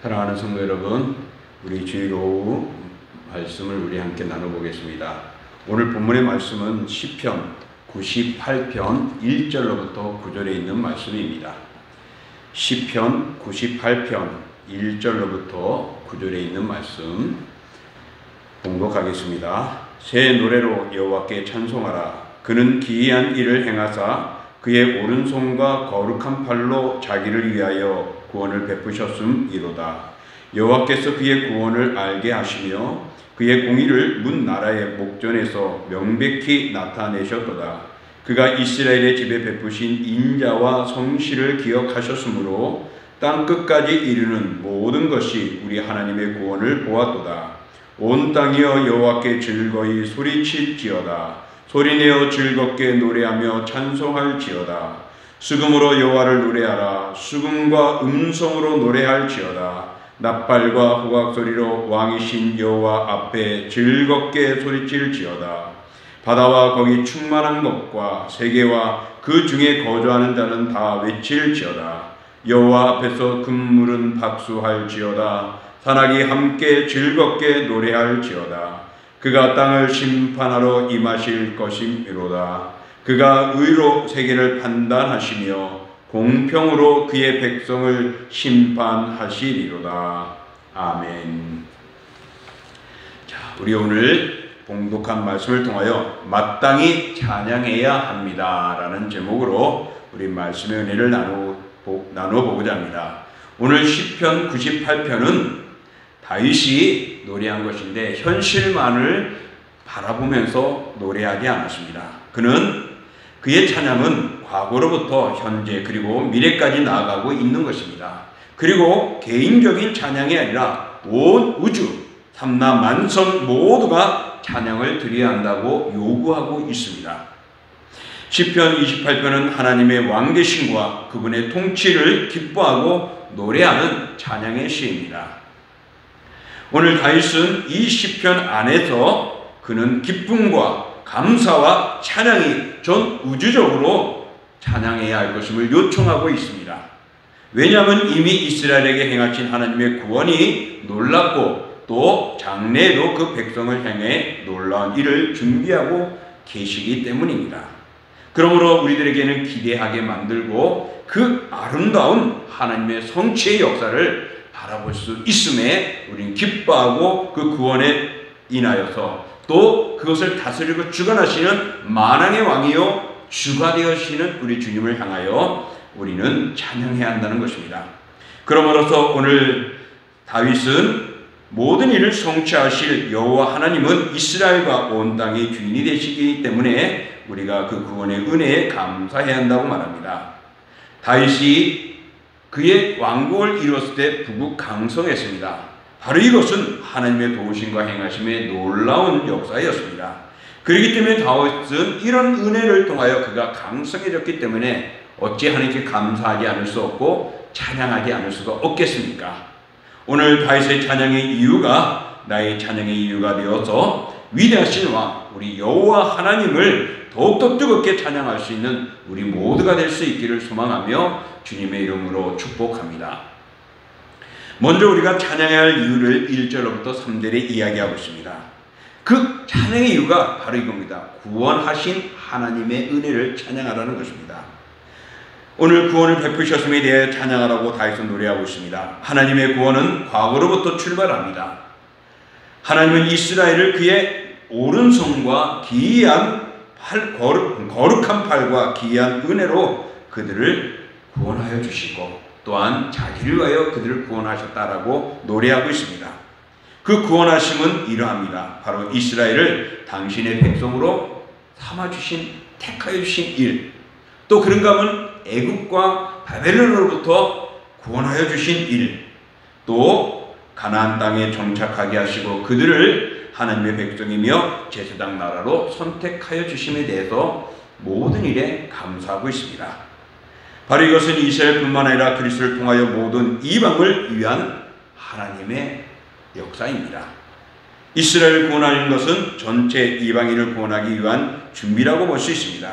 사랑하는 성도 여러분, 우리 주일 오후 말씀을 우리 함께 나눠보겠습니다. 오늘 본문의 말씀은 시편 98편 1절로부터 9절에 있는 말씀입니다. 시편 98편 1절로부터 9절에 있는 말씀 봉독하겠습니다. 새 노래로 여호와께 찬송하라. 그는 기이한 일을 행하사 그의 오른손과 거룩한 팔로 자기를 위하여 구원을 베푸셨음이로다. 여호와께서 그의 구원을 알게 하시며 그의 공의를 문 나라의 목전에서 명백히 나타내셨도다. 그가 이스라엘의 집에 베푸신 인자와 성실을 기억하셨으므로 땅 끝까지 이르는 모든 것이 우리 하나님의 구원을 보았도다. 온 땅이여 여호와께 즐거이 소리칠지어다. 소리내어 즐겁게 노래하며 찬송할지어다. 수금으로 여호와를 노래하라. 수금과 음성으로 노래할지어다. 낫발과 호각소리로 왕이신 여호와 앞에 즐겁게 소리칠지어다. 바다와 거기 충만한 것과 세계와 그 중에 거주하는 자는 다 외칠지어다. 여호와 앞에서 금물은 박수할지어다. 산악이 함께 즐겁게 노래할지어다. 그가 땅을 심판하러 임하실 것이미로다. 그가 의로 세계를 판단하시며 공평으로 그의 백성을 심판하시리로다. 아멘. 자, 우리 오늘 봉독한 말씀을 통하여 마땅히 찬양해야 합니다라는 제목으로 우리 말씀의 은혜를 나눠보고자 합니다. 오늘 시편 98편은 다윗이 노래한 것인데 현실만을 바라보면서 노래하지 않았습니다. 그의 찬양은 과거로부터 현재 그리고 미래까지 나아가고 있는 것입니다. 그리고 개인적인 찬양이 아니라 온 우주, 삼라 만성 모두가 찬양을 드려야 한다고 요구하고 있습니다. 시편 28편은 하나님의 왕되심과 그분의 통치를 기뻐하고 노래하는 찬양의 시입니다. 오늘 다윗은 이 시편 안에서 그는 기쁨과 감사와 찬양이 전 우주적으로 찬양해야 할 것임을 요청하고 있습니다. 왜냐하면 이미 이스라엘에게 행하신 하나님의 구원이 놀랍고 또 장래에도 그 백성을 향해 놀라운 일을 준비하고 계시기 때문입니다. 그러므로 우리들에게는 기대하게 만들고 그 아름다운 하나님의 성취의 역사를 바라볼 수 있음에 우리는 기뻐하고 그 구원에 인하여서 또 그것을 다스리고 주관하시는 만왕의 왕이요 주가 되시는 우리 주님을 향하여 우리는 찬양해야 한다는 것입니다. 그러므로서 오늘 다윗은 모든 일을 성취하실 여호와 하나님은 이스라엘과 온 땅의 주인이 되시기 때문에 우리가 그 구원의 은혜에 감사해야 한다고 말합니다. 다윗이 그의 왕국을 이뤘을 때 부국강성했습니다. 바로 이것은 하나님의 도우심과 행하심의 놀라운 역사였습니다. 그렇기 때문에 다윗은 이런 은혜를 통하여 그가 강성해졌기 때문에 어찌 하나님께 감사하지 않을 수 없고 찬양하지 않을 수가 없겠습니까? 오늘 다윗의 찬양의 이유가 나의 찬양의 이유가 되어서 위대하신 왕 우리 여호와 하나님을 더욱더 뜨겁게 찬양할 수 있는 우리 모두가 될 수 있기를 소망하며 주님의 이름으로 축복합니다. 먼저 우리가 찬양해야 할 이유를 1절로부터 3절에 이야기하고 있습니다. 그 찬양의 이유가 바로 이겁니다. 구원하신 하나님의 은혜를 찬양하라는 것입니다. 오늘 구원을 베푸셨음에 대해 찬양하라고 다윗은 노래하고 있습니다. 하나님의 구원은 과거로부터 출발합니다. 하나님은 이스라엘을 그의 오른손과 기이한 거룩한 팔과 기이한 은혜로 그들을 구원하여 주시고 또한 자기를 위하여 그들을 구원하셨다라고 노래하고 있습니다. 그 구원하심은 이러합니다. 바로 이스라엘을 당신의 백성으로 삼아주신 택하여 주신 일, 또 그런가 하면 애굽과 바벨론으로부터 구원하여 주신 일, 또 가나안 땅에 정착하게 하시고 그들을 하나님의 백성이며 제사장 나라로 선택하여 주심에 대해서 모든 일에 감사하고 있습니다. 바로 이것은 이스라엘뿐만 아니라 그리스도를 통하여 모든 이방을 위한 하나님의 역사입니다. 이스라엘을 구원하는 것은 전체 이방인을 구원하기 위한 준비라고 볼 수 있습니다.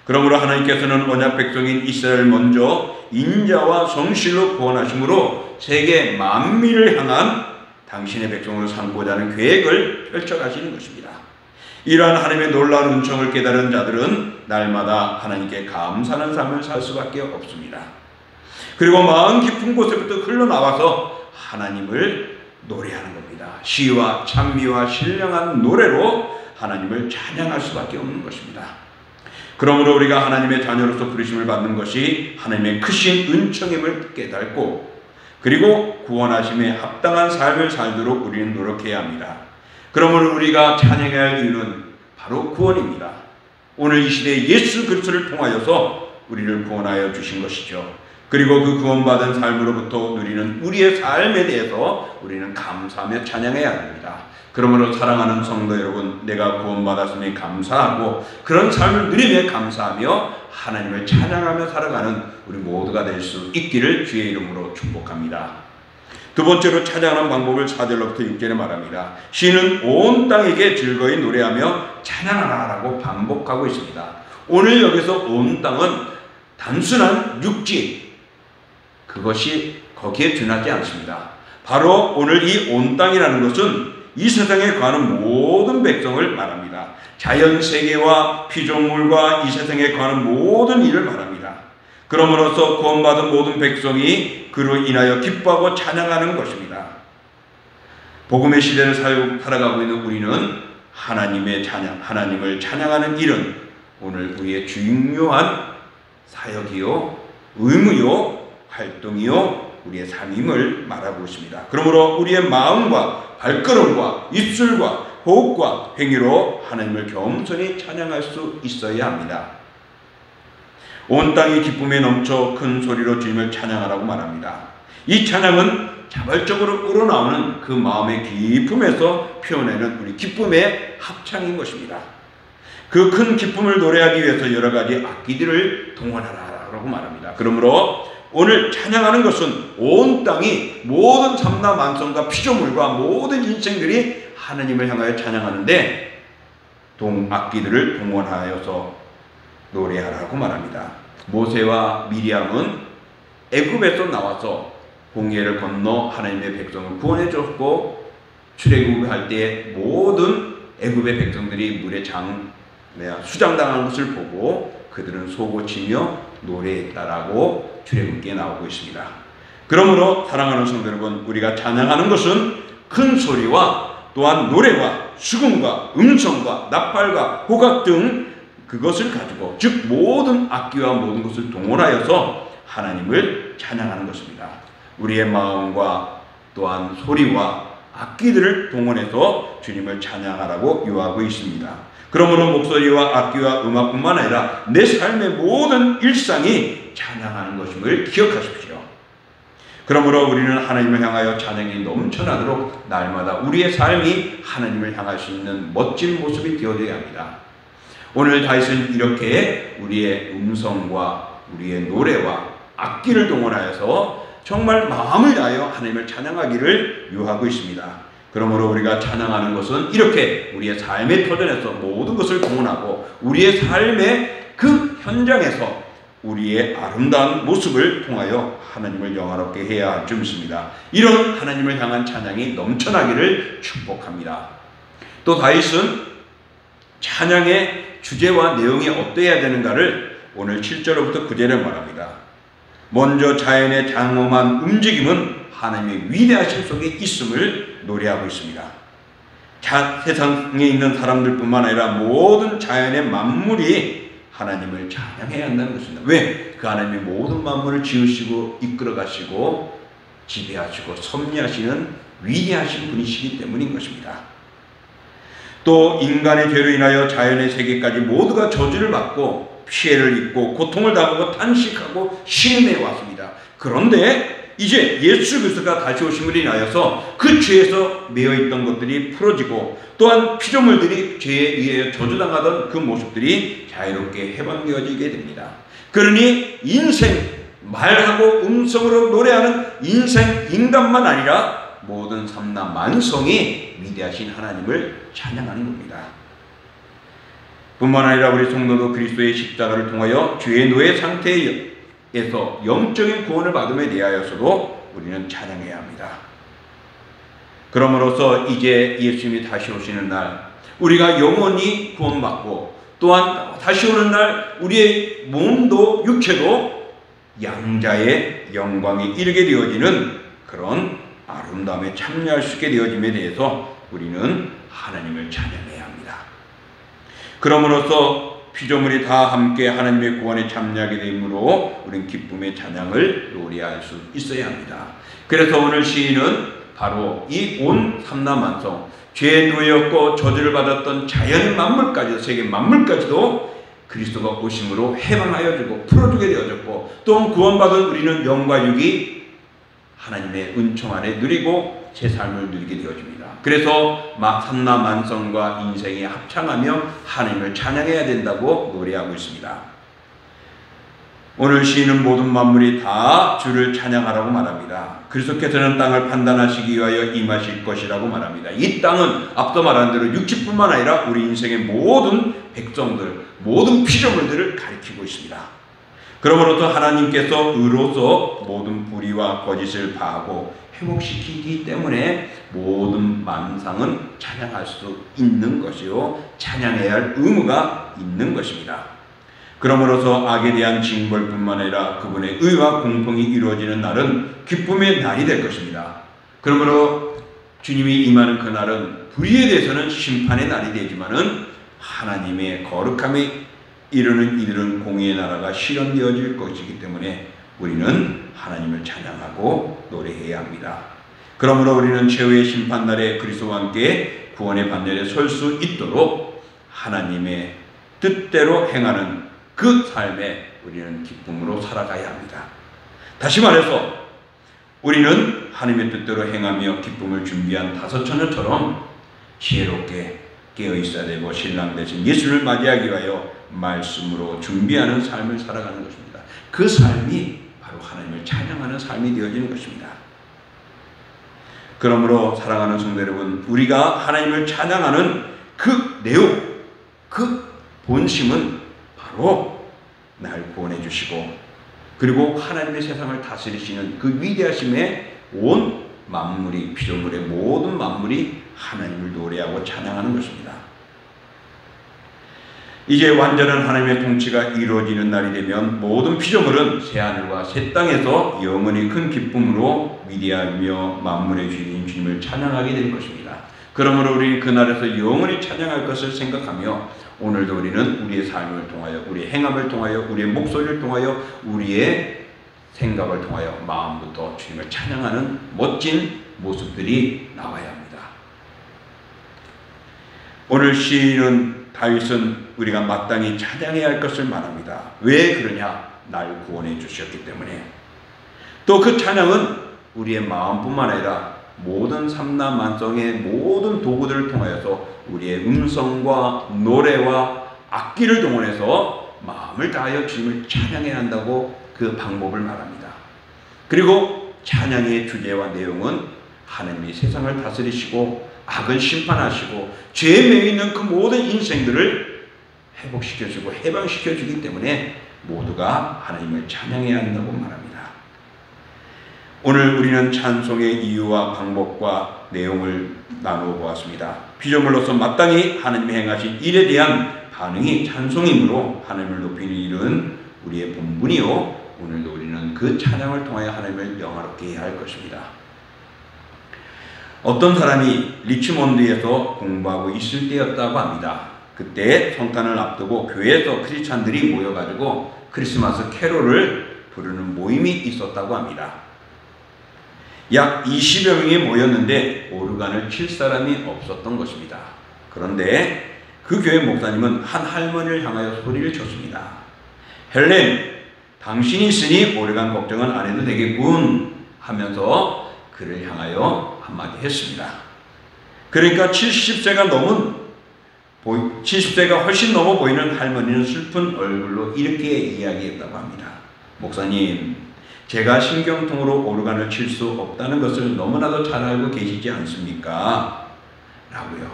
그러므로 하나님께서는 언약 백성인 이스라엘을 먼저 인자와 성실로 구원하심으로 세계 만민을 향한 당신의 백성으로 삼고자 하는 계획을 펼쳐가시는 것입니다. 이러한 하나님의 놀라운 은총을 깨달은 자들은 날마다 하나님께 감사하는 삶을 살 수밖에 없습니다. 그리고 마음 깊은 곳에부터 흘러나와서 하나님을 노래하는 겁니다. 시와 찬미와 신령한 노래로 하나님을 찬양할 수밖에 없는 것입니다. 그러므로 우리가 하나님의 자녀로서 부르심을 받는 것이 하나님의 크신 은총임을 깨닫고 그리고 구원하심에 합당한 삶을 살도록 우리는 노력해야 합니다. 그러므로 우리가 찬양해야 할 이유는 바로 구원입니다. 오늘 이 시대에 예수 그리스도를 통하여서 우리를 구원하여 주신 것이죠. 그리고 그 구원받은 삶으로부터 누리는 우리의 삶에 대해서 우리는 감사하며 찬양해야 합니다. 그러므로 사랑하는 성도 여러분, 내가 구원받았음에 감사하고 그런 삶을 누리며 감사하며 하나님을 찬양하며 살아가는 우리 모두가 될 수 있기를 주의 이름으로 축복합니다. 두 번째로 찬양하는 방법을 4절로부터 6절에 말합니다. 시는 온 땅에게 즐거이 노래하며 찬양하라라고 반복하고 있습니다. 오늘 여기서 온 땅은 단순한 육지, 그것이 거기에 준하지 않습니다. 바로 오늘 이 온 땅이라는 것은 이 세상에 관한 모든 백성을 말합니다. 자연세계와 피조물과 이 세상에 관한 모든 일을 말합니다. 그러므로서 구원받은 모든 백성이 그로 인하여 기뻐하고 찬양하는 것입니다. 복음의 시대를 살아가고 있는 우리는 하나님을 찬양하는 일은 오늘 우리의 중요한 사역이요, 의무요, 활동이요, 우리의 삶임을 말하고 있습니다. 그러므로 우리의 마음과 발걸음과 입술과 호흡과 행위로 하나님을 겸손히 찬양할 수 있어야 합니다. 온 땅이 기쁨에 넘쳐 큰 소리로 주님을 찬양하라고 말합니다. 이 찬양은 자발적으로 우러나오는 그 마음의 기쁨에서 표현하는 우리 기쁨의 합창인 것입니다. 그 큰 기쁨을 노래하기 위해서 여러 가지 악기들을 동원하라고 말합니다. 그러므로 오늘 찬양하는 것은 온 땅이 모든 삼라 만성과 피조물과 모든 인생들이 하나님을 향하여 찬양하는데 악기들을 동원하여서 노래하라고 말합니다. 모세와 미리암은 애굽에서 나와서 홍해를 건너 하나님의 백성을 구원해 줬고 출애굽을 할 때 모든 애굽의 백성들이 물에 수장당한 것을 보고 그들은 속고치며 노래했다라고 출애굽기에 나오고 있습니다. 그러므로 사랑하는 성도 여러분, 우리가 찬양하는 것은 큰 소리와 또한 노래와 수금과 음성과 나팔과 호각 등 그것을 가지고 즉 모든 악기와 모든 것을 동원하여서 하나님을 찬양하는 것입니다. 우리의 마음과 또한 소리와 악기들을 동원해서 주님을 찬양하라고 요하고 있습니다. 그러므로 목소리와 악기와 음악뿐만 아니라 내 삶의 모든 일상이 찬양하는 것임을 기억하십시오. 그러므로 우리는 하나님을 향하여 찬양이 넘쳐나도록 날마다 우리의 삶이 하나님을 향할 수 있는 멋진 모습이 되어야 합니다. 오늘 다윗은 이렇게 우리의 음성과 우리의 노래와 악기를 동원하여서 정말 마음을 다하여 하나님을 찬양하기를 요하고 있습니다. 그러므로 우리가 찬양하는 것은 이렇게 우리의 삶의 터전에서 모든 것을 동원하고 우리의 삶의 그 현장에서 우리의 아름다운 모습을 통하여 하나님을 영화롭게 해야 할 줄 믿습니다. 이런 하나님을 향한 찬양이 넘쳐나기를 축복합니다. 또 다윗은 찬양의 주제와 내용이 어떠해야 되는가를 오늘 7절부터 9절에 말합니다. 먼저 자연의 장엄한 움직임은 하나님의 위대하심 속에 있음을 노래하고 있습니다. 세상에 있는 사람들뿐만 아니라 모든 자연의 만물이 하나님을 찬양해야 한다는 것입니다. 왜? 그 하나님이 모든 만물을 지으시고 이끌어 가시고 지배하시고 섭리하시는 위대하신 분이시기 때문인 것입니다. 또 인간의 죄로 인하여 자연의 세계까지 모두가 저주를 받고 피해를 입고 고통을 당하고 탄식하고 신음해 왔습니다. 그런데 이제 예수 그리스도가 다시 오심을 인하여서 그 죄에서 매여있던 것들이 풀어지고 또한 피조물들이 죄에 의해 저주당하던 그 모습들이 자유롭게 해방되어지게 됩니다. 그러니 인생, 말하고 음성으로 노래하는 인간만 아니라 모든 삼라 만성이 위대하신 하나님을 찬양하는 겁니다. 뿐만 아니라 우리 성도도 그리스도의 십자가를 통하여 죄의 노예 상태에 에서 영적인 구원을 받음에 대하여서도 우리는 찬양해야 합니다. 그러므로서 이제 예수님이 다시 오시는 날 우리가 영원히 구원받고 또한 다시 오는 날 우리의 몸도 육체도 양자의 영광에 이르게 되어지는 그런 아름다움에 참여할 수 있게 되어짐에 대해서 우리는 하나님을 찬양해야 합니다. 그러므로서 피조물이 다 함께 하나님의 구원에 참여하게 되므로 우리는 기쁨의 찬양을 노래할 수 있어야 합니다. 그래서 오늘 시인은 바로 이 온 삼라만성, 죄에 놓였고 저주를 받았던 자연 만물까지도, 세계 만물까지도 그리스도가 오심으로 해방하여 주고 풀어주게 되어졌고, 또 구원받은 우리는 영과 육이 하나님의 은총 안에 누리고 제 삶을 누리게 되어집니다. 그래서 삼라만성과 인생에 합창하며 하나님을 찬양해야 된다고 노래하고 있습니다. 오늘 시인은 모든 만물이 다 주를 찬양하라고 말합니다. 그리스도께서는 땅을 판단하시기 위하여 임하실 것이라고 말합니다. 이 땅은 앞서 말한 대로 육체뿐만 아니라 우리 인생의 모든 백성들, 모든 피조물들을 가리키고 있습니다. 그러므로서 하나님께서 의로서 모든 불의와 거짓을 파하고 회복시키기 때문에 모든 만상은 찬양할 수 있는 것이요, 찬양해야 할 의무가 있는 것입니다. 그러므로서 악에 대한 징벌뿐만 아니라 그분의 의와 공평이 이루어지는 날은 기쁨의 날이 될 것입니다. 그러므로 주님이 임하는 그 날은 불의에 대해서는 심판의 날이 되지만은 하나님의 거룩함에 이르는 이들은 공의의 나라가 실현되어질 것이기 때문에 우리는 하나님을 찬양하고 노래해야 합니다. 그러므로 우리는 최후의 심판날에 그리스도와 함께 구원의 반열에 설 수 있도록 하나님의 뜻대로 행하는 그 삶에 우리는 기쁨으로 살아가야 합니다. 다시 말해서 우리는 하나님의 뜻대로 행하며 기쁨을 준비한 다섯 처녀처럼 지혜롭게 깨어 있어야 되고 신랑 대신 예수를 맞이하기 위하여 말씀으로 준비하는 삶을 살아가는 것입니다. 그 삶이 바로 하나님을 찬양하는 삶이 되어지는 것입니다. 그러므로 사랑하는 성도 여러분, 우리가 하나님을 찬양하는 그 내용, 그 본심은 바로 날 구원해 주시고 그리고 하나님의 세상을 다스리시는 그 위대하심에 온 만물이, 피조물의 모든 만물이 하나님을 노래하고 찬양하는 것입니다. 이제 완전한 하나님의 통치가 이루어지는 날이 되면 모든 피조물은 새하늘과 새 땅에서 영원히 큰 기쁨으로 위대하며 만물의 주인 주님을 찬양하게 될 것입니다. 그러므로 우리 그날에서 영원히 찬양할 것을 생각하며 오늘도 우리는 우리의 삶을 통하여, 우리의 행함을 통하여, 우리의 목소리를 통하여, 우리의 생각을 통하여 마음부터 주님을 찬양하는 멋진 모습들이 나와야 합니다. 오늘 시인은 다윗은 우리가 마땅히 찬양해야 할 것을 말합니다. 왜 그러냐? 날 구원해 주셨기 때문에. 또 그 찬양은 우리의 마음뿐만 아니라 모든 삼라만성의 모든 도구들을 통하여서 우리의 음성과 노래와 악기를 동원해서 마음을 다하여 주님을 찬양해야 한다고 그 방법을 말합니다. 그리고 찬양의 주제와 내용은 하나님이 세상을 다스리시고 악을 심판하시고 죄에 매여 있는 그 모든 인생들을 회복시켜주고 해방시켜주기 때문에 모두가 하나님을 찬양해야 한다고 말합니다. 오늘 우리는 찬송의 이유와 방법과 내용을 나누어 보았습니다. 피조물로서 마땅히 하나님이 행하신 일에 대한 반응이 찬송이므로 하나님을 높이는 일은 우리의 본분이요, 오늘도 우리는 그 찬양을 통하여 하나님을 영화롭게 해야 할 것입니다. 어떤 사람이 리치몬드에서 공부하고 있을 때였다고 합니다. 그때 성탄을 앞두고 교회에서 크리스찬들이 모여가지고 크리스마스 캐롤을 부르는 모임이 있었다고 합니다. 약 20여 명이 모였는데 오르간을 칠 사람이 없었던 것입니다. 그런데 그 교회 목사님은 한 할머니를 향하여 소리를 쳤습니다. 헬렌, 당신이 있으니 오르간 걱정은 안 해도 되겠군 하면서 그를 향하여 한마디 했습니다. 그러니까 70세가 훨씬 넘어 보이는 할머니는 슬픈 얼굴로 이렇게 이야기했다고 합니다. 목사님, 제가 신경통으로 오르간을 칠 수 없다는 것을 너무나도 잘 알고 계시지 않습니까? 라고요.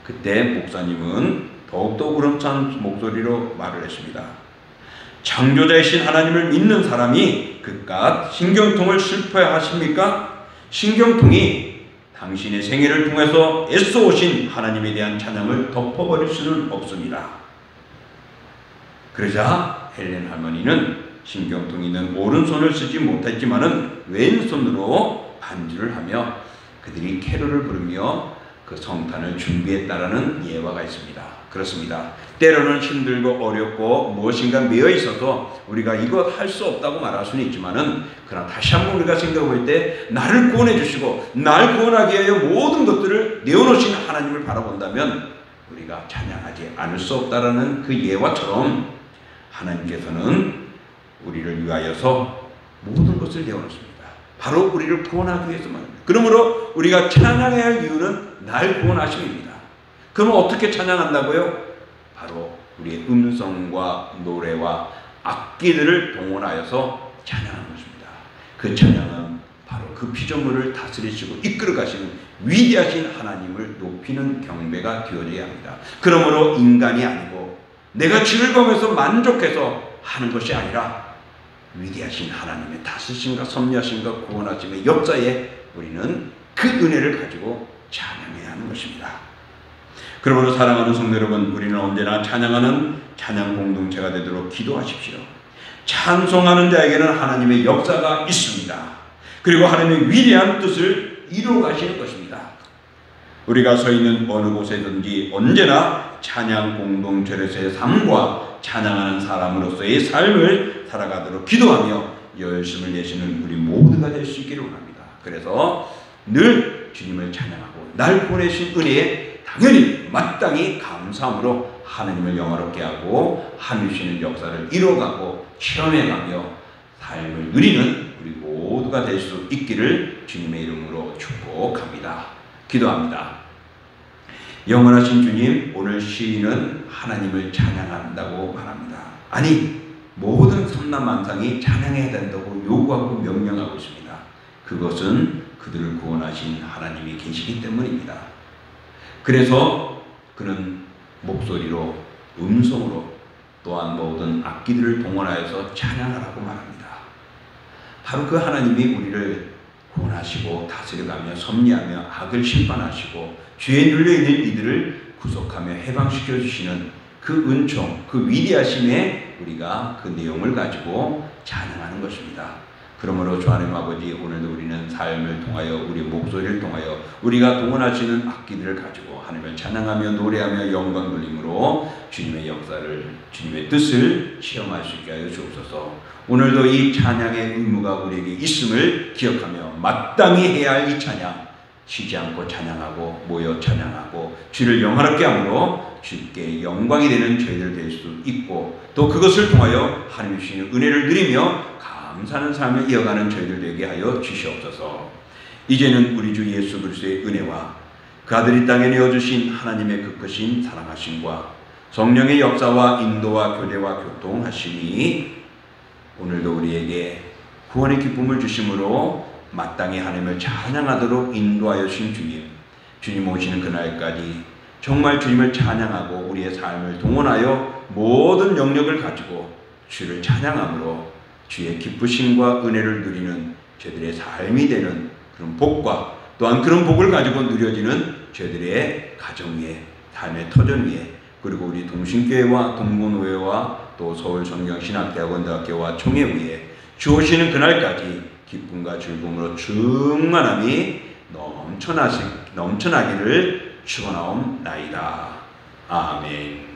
그때 목사님은 더욱더 우렁찬 목소리로 말을 했습니다. 창조자이신 하나님을 믿는 사람이 그깟 신경통을 슬퍼야 하십니까? 신경통이 당신의 생애를 통해서 애써 오신 하나님에 대한 찬양을 덮어버릴 수는 없습니다. 그러자 헬렌 할머니는 신경통이 있는 오른손을 쓰지 못했지만은 왼손으로 반주를 하며 그들이 캐롤을 부르며 그 성탄을 준비했다라는 예화가 있습니다. 그렇습니다. 때로는 힘들고 어렵고 무엇인가 매여 있어서 우리가 이것 할 수 없다고 말할 수는 있지만은 그러나 다시 한번 우리가 생각해 볼 때 나를 구원해 주시고 날 구원하기 위하여 모든 것들을 내어놓으신 하나님을 바라본다면 우리가 찬양하지 않을 수 없다라는 그 예화처럼 하나님께서는 우리를 위하여서 모든 것을 내어놓습니다. 바로 우리를 구원하기 위해서만. 그러므로 우리가 찬양해야 할 이유는 날 구원하심입니다. 그럼 어떻게 찬양한다고요? 바로 우리의 음성과 노래와 악기들을 동원하여서 찬양하는 것입니다. 그 찬양은 바로 그 피조물을 다스리시고 이끌어 가시는 위대하신 하나님을 높이는 경배가 되어져야 합니다. 그러므로 인간이 아니고 내가 즐거움에서 만족해서 하는 것이 아니라 위대하신 하나님의 다스리심과 섭리하심과 구원하심의 역사에 우리는 그 은혜를 가지고 찬양해야 하는 것입니다. 그러므로 사랑하는 성도 여러분, 우리는 언제나 찬양하는 찬양 공동체가 되도록 기도하십시오. 찬송하는 자에게는 하나님의 역사가 있습니다. 그리고 하나님의 위대한 뜻을 이루어 가시는 것입니다. 우리가 서 있는 어느 곳에든지 언제나 찬양 공동체로서의 삶과 찬양하는 사람으로서의 삶을 살아가도록 기도하며 열심을 내시는 우리 모두가 될 수 있기를 원합니다. 그래서 늘 주님을 찬양하고 날 보내신 은혜에 당연히 마땅히 감사함으로 하나님을 영화롭게 하고 하늘 주시는 역사를 이뤄가고 체험해가며 삶을 누리는 우리 모두가 될 수 있기를 주님의 이름으로 축복합니다. 기도합니다. 영원하신 주님, 오늘 시인은 하나님을 찬양한다고 말합니다. 아니, 모든 삼라만상이 찬양해야 된다고 요구하고 명령하고 있습니다. 그것은 그들을 구원하신 하나님이 계시기 때문입니다. 그래서 그는 목소리로, 음성으로 또한 모든 악기들을 동원하여서 찬양하라고 말합니다. 바로 그 하나님이 우리를 구원하시고 다스려가며 섭리하며 악을 심판하시고 죄에 눌려있는 이들을 구속하며 해방시켜 주시는 그 은총, 그 위대하심에 우리가 그 내용을 가지고 찬양하는 것입니다. 그러므로 주 하나님 아버지, 오늘도 우리는 삶을 통하여 우리 목소리를 통하여 우리가 동원하시는 악기들을 가지고 하나님을 찬양하며 노래하며 영광 돌림으로 주님의 역사를, 주님의 뜻을 체험할 수 있게 하여 주옵소서. 오늘도 이 찬양의 의무가 우리에게 있음을 기억하며 마땅히 해야 할 이 찬양, 쉬지 않고 찬양하고 모여 찬양하고 주를 영화롭게 함으로 주께 영광이 되는 저희들 될 수 있고 또 그것을 통하여 하나님 주시는 은혜를 누리며 감사하는 삶을 이어가는 저희들 되게 하여 주시옵소서. 이제는 우리 주 예수 그리스도의 은혜와 그 아들이 땅에 내어주신 하나님의 그 크신 사랑하심과 성령의 역사와 인도와 교대와 교통하심이 오늘도 우리에게 구원의 기쁨을 주심으로 마땅히 하나님을 찬양하도록 인도하여 주신 주님, 주님 오시는 그날까지 정말 주님을 찬양하고 우리의 삶을 동원하여 모든 영역을 가지고 주를 찬양함으로 주의 기쁘심과 은혜를 누리는 저희들의 삶이 되는 그런 복과 또한 그런 복을 가지고 누려지는 저희들의 가정 위에, 삶의 터전 위에, 그리고 우리 동신교회와 동문회와 또 서울성경신학대학원대학교와 총회 위에 주 오시는 그날까지 기쁨과 즐거움으로 충만함이 넘쳐나기를 축원하옵나이다. 아멘.